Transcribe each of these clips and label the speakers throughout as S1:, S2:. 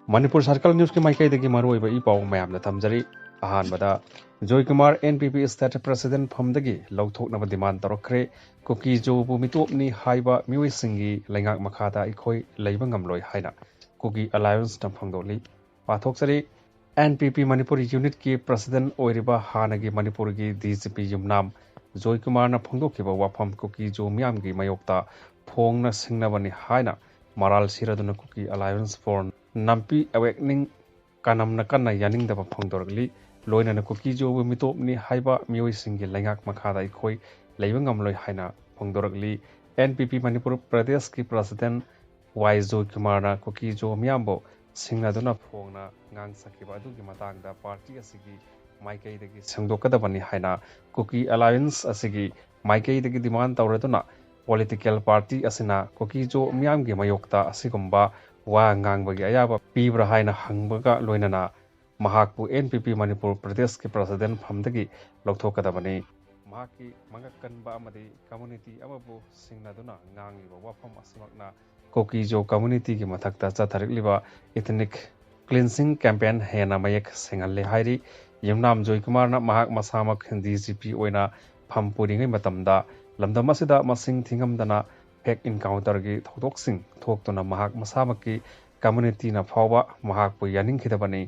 S1: Manipur Circle News ki maikai dagi maroi ba ipaw mayam na thamjari ahan bada Joy Kumar NPP State President phamdagi lauthok na demand torokre Kuki jo bu Mitopni Haiba miwi singi Leingak Makhada Eikhoi Leiba Ngamloi haina Kuki Alliance na phangdoli pathok sari NPP Manipur Unit ki President oiriba hanagi Manipur gi DCP yumnam Joy Kumar na phangdokiba wafam Kuki jo miam gi mayokta phong na singnabani haina Maral Siraduna Kuki Alliance for Nampi Awakening Kanam Nakana Yaning the Pongdorgli, Loin and Kuki jo Mitopni Haiba Mui Singi Leingak Makhada Eikhoi Ngamloi haina Pongdorgli, NPP Manipur Pradesh ki President Waizo Kumara Kuki jo Miambo Singaduna Pongna Ngang Sakiba Dugi Matangda Party Asigi Maikai the Sangdokadabani haina Kuki Alliance Asigi Maikai the demand Tauraduna Political Party Asina Kuki jo Miam gi Mayokta Asigumba wa ngangbagi ayaba pibra haina hangbaga loinana mahakpu NPP Manipur Pradesh ki President phamdagi lokthokadabani mahaki mangakanba amadi community amabu singnaduna ngangiba wafam asimakna Kokijo community ki mathakta chatharikliba ethnic cleansing campaign hena mayek sengalle hairi yumnam Joy Kumar na mahak masamak DCP oina phampuringai matamda lamdamasida masing thingamdana Pek encounter gi thodoksing thoktuna mahak masamaki community na phawa mahak pu yaning khidabani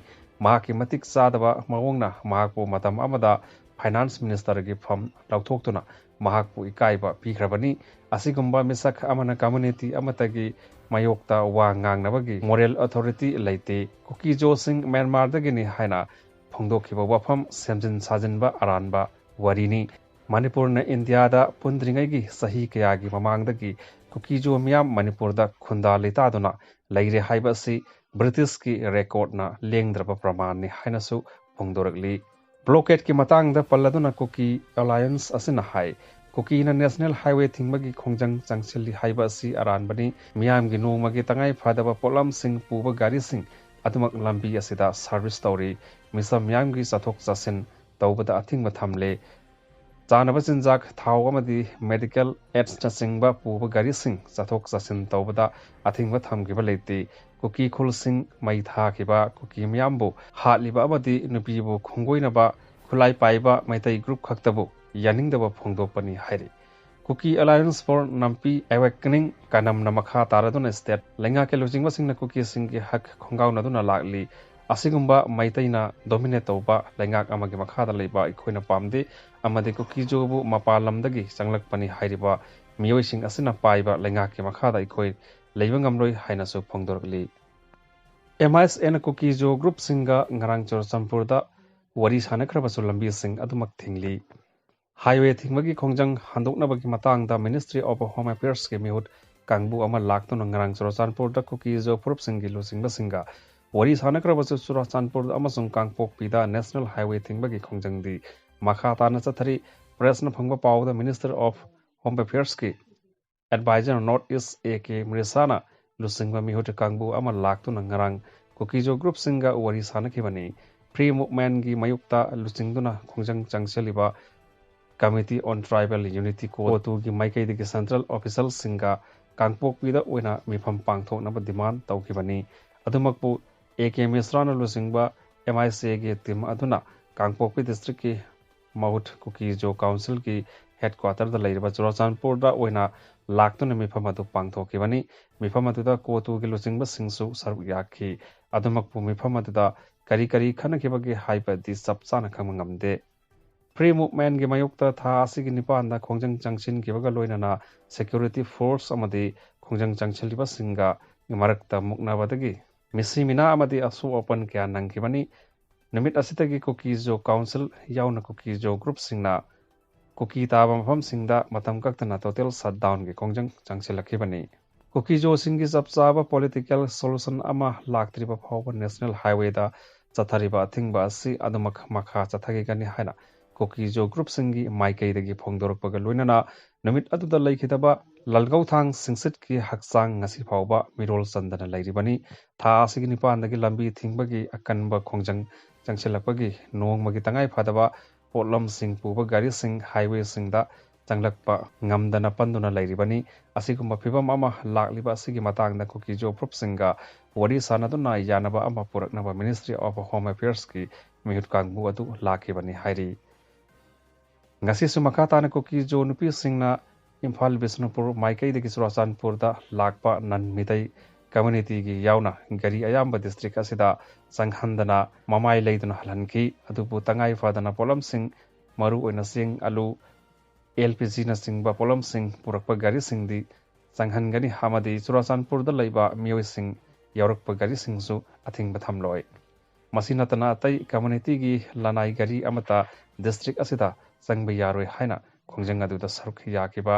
S1: mahak ki matik sadaba mawongna mahak pu matam amada finance minister gi pham lauthokuna mahak pu ikaiba pikhrabani asigumba misak amana community amatagi mayokta wa ngangnabagi moral authority leite Kuki jo sing Myanmar dagini haina phongdokhiba wafam semjin sajinba aranba warini Manipur na India da pundringai gi sahi kaya gi mamangdagi Kuki jo miyam Manipur da khunda litaduna laire haiba si British ki record na lengdraba praman ni hainasu phongdoragli blockade ki matang da palladuna Kuki Alliance asina hai Kuki na National Highway thingmagi khongjang changsilli haiba si aranbani miyam gi nongmagi tangai phadaba polam sing puba gari sing adumak lambi asida service tawri misam miyam gi chathok chasin tawbada athingma thamle Chanaba Jinjak Thawamadi Medical Aids Singba Puba Gari Sing Chathok Chasin Tawbada Athingba Thamgiba Leite Kuki Khul Sing Mai Thakiba Kuki Miyambu Hatliba Amadi Nupibu Khongoinaba Khulai Paiba Maitai Group Khaktabu Yaningdaba Phongdokpani Hairi Kuki Alliance for Nampi Awakening Kanam Namakha Taraduna State Leingakki Lojingba Singna Kuki Singgi Hak Khongaunaduna Lakli Asigumba Maitaina dominate tawba Leingak amagi makhada leiba Eikhoina pamde amade Kuki jo bu mapalamdagi changlakpani hairiba miyoising asina paiba Leingakki makhada Eikhoi leiba ngamloi hainasu phongdorgli MISN Kuki jo group singa ngarang Chorchampurda wari sanakrabasu lambi sing adumak thingli highway thingmagi khongjang handoknabagi matangda Ministry of Home Affairs ke mihut kangbu ama laktuna ngarang Chorchampurda Kuki jo purup singi lusingba singa Wari Sanakrabasu Surachanpur Amasung Kangpok Pida National Highway Thingbagi Khongjangdi Makhata na Chathari Presna Phangba Pau the Minister of Home Affairs ki Advisor North East AK Mrisana Lusingba Mihut Kangbu Ama Laktu Nangarang Kukijo Group Singa Wari Sanakibani Pre Movement gi Mayukta Lusingduna Khongjang Changchaliba Committee on Tribal Unity Ko tu gi Maikai di Central Official Singa Kangpok Pida Oina Mifam Pangthok na demand Taukibani Adumakpu AK Misrana Lusingba MICA ki team aduna Kangpokpi district ki Maut Kuki jo council ki headquarter da Leiba Chorchampur da oina laktuna mifam adu pangthokibani mifam adu da kotu ki Lusingba singsu saruk yakhi adumakpu mifam adu da kari khanakibagi haiba di sapchana khamngamde Free movement ki mayukta tha asigi nipanda khongjang changchin kibaga loinana security force amadi khongjang changchiliba singa marakta muknabadagi Misimina amadi asu open kya nangkibani numit asitagi Kuki jo council yauna Kuki jo group singna Kuki taba mafam singda matam kaktana total shutdown gi khongjang changsilakibani Kuki jo singi sapchaba political solution ama laktriba phawba national highway da chathariba thingba asi adumak makha chathagi gani haina Kuki jo group singi maikai dagi phongdorpaga loinana numit aduda laikhitaba lalgau thang singsit ki hakchang ngasi phawba mirol chandana lairibani tha asigi nipandagi lambi thingbagi akanba khongjang changsilakpagi nongmagi tangai phadaba potlam sing puba gari sing highway sing da ꯆꯪꯂꯛꯄ ꯉꯝꯗꯅ ꯄꯟꯗꯨꯅ ꯂꯩꯔꯤꯕꯅꯤ ꯑꯁꯤꯒꯨꯝꯕ ꯐꯤꯚꯝ ꯑꯃ ꯂꯥꯛꯂꯤꯕ ꯑꯁꯤꯒꯤ ꯃꯇꯥꯡꯗ ꯀꯨꯀꯤꯖꯣ ꯐꯨꯔꯨꯞꯁꯤꯡꯒ ꯋꯥꯔꯤ ꯁꯥꯟꯅꯗꯨꯅ ꯌꯥꯅꯕ ꯑꯃ ꯄꯨꯔꯛꯅꯕ ꯃꯤꯅꯤꯁꯇ꯭ꯔꯤ ꯑꯣꯐ ꯍꯣꯝ ꯑꯦꯐꯤꯌꯔꯁꯀꯤ ꯃꯤꯍꯨꯠ ꯀꯥꯡꯕꯨ ꯑꯗꯨ ꯂꯥꯛꯈꯤꯕꯅꯤ ꯍꯥꯏꯔꯤ ngasisu makha tana Kuki-jo nupisingna Imphal Bisnupur maikaidagi Churachandpurda lakpa nan mitai community gi yauna gari ayamba district asida sanghandana mamai leiduna halhanki adubu tangai fadana polamsing maru oina sing alu LPG na singba polamsing purakpa gari singdi sanghangani hamadi Churachandpurda leiba mioi sing yaurakpa gari singsu athingba thamloi masinatana atai community gi lanai gari amata district asida sangba yaroi haina khongjang aduda saruk yakiba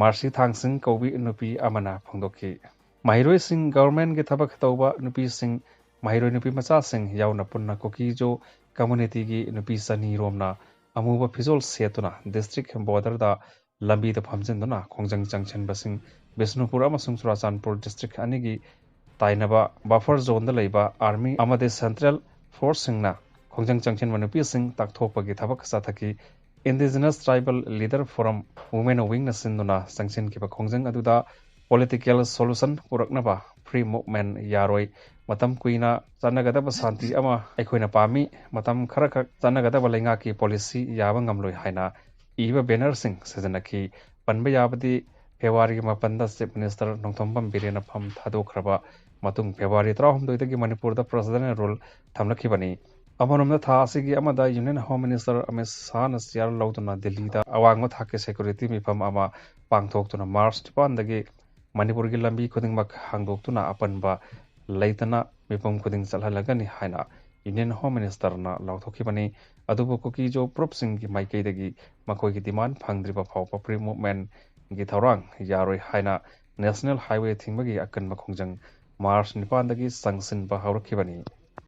S1: marsi thangsing kobi nupi amana phongdokhi mahiroi sing government ge thabak tawba nupi sing mahiroi nupi macha sing yauna punna Kuki-jo community gi nupi sani romna amuba phizol setuna district border da lambi da phamjinduna khongjang changchen basing Bisnupur amasung Churachandpur district anigi tainaba buffer zone da leiba army amade central force singna khongjang changchen manupi sing takthopagi thabak sathaki indigenous tribal leader forum women wing na sinduna sangchen kiba khongjang aduda political solution puraknaba free movement yaroi matam kuina chanagadaba santi ama Eikhoina pami matam kharakak chanagadaba Leingakki policy yaba Ngamloi haina iba banner sing sejanaki panba yabadi February mapanda chief minister Nongthombam Birena pham thadokhraba matung February 13 dagi Manipur da president role thamlakhibani amanomda tha asigi amada union home minister Amit Shah na siar lauduna Delhi da awangma thake security mifam ama pangthoktuna March 9 dagi Manipur gi lambi khudingmak hangdoktuna apanba leitana mifam khuding chalhalagani haina union home minister na lauthokibani adubu Kuki-jo propsing gi maikai dagi makoi gi demand phangdriba phawpa pre movement gi thorang yaroi haina national highway thingmagi akan makhongjang March 9 dagi sangsin ba hawrakhibani